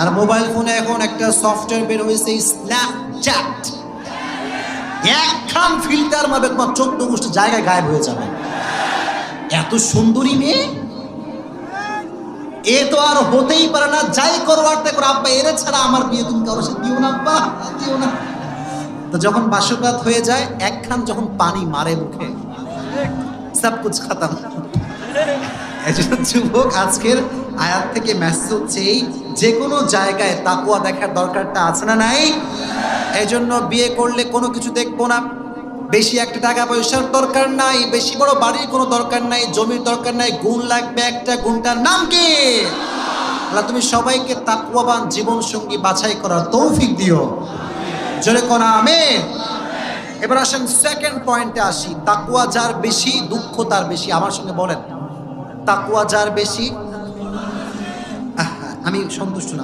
আর mobile ফোনে এখন একটা সফটওয়্যার বের হয়েছে স্ন্যাপচ্যাট। একখান ফিল্টার মারবে তোমার 14 গোষ্ঠী জায়গায় গায়েব হয়ে যাবে। এত সুন্দরী মেয়ে, এ তো আর হতেই পারে না। যাই করো আর তাই করো, আব্বা এর ছাড়া আমার বিয়ে তুমি কারোর সাথে দিও না, আব্বা দিও না। তো যখন বাসরাত হয়ে যায়, একখান যখন পানি মারে মুখে, সব কুছ খতম। একজন যুবক, আজকের আয়াত থেকে মেসেজ হচ্ছে এই, যে কোনো জায়গায় তাকওয়া দেখার দরকারটা আছে না নাই? এই জন্য বিয়ে করলে কোনো কিছু দেখবো না, বেশি একটা টাকা পয়সার দরকার নাই, বেশি বড় বাড়ির কোনো দরকার নাই, জমির দরকার নাই, গুণ লাগবে একটা, গুণটার নাম কি? আল্লাহ তুমি সবাইকে তাকওয়াবান জীবন সঙ্গী বাছাই করার তৌফিক দিও, জোরে কোন আমিন। এবার আসেন সেকেন্ড পয়েন্টে আসি। তাকওয়া যার বেশি, দুঃখ তার বেশি। আমার সঙ্গে বলেন, তাকওয়া যার বেশি, আমি সন্তুষ্ট না।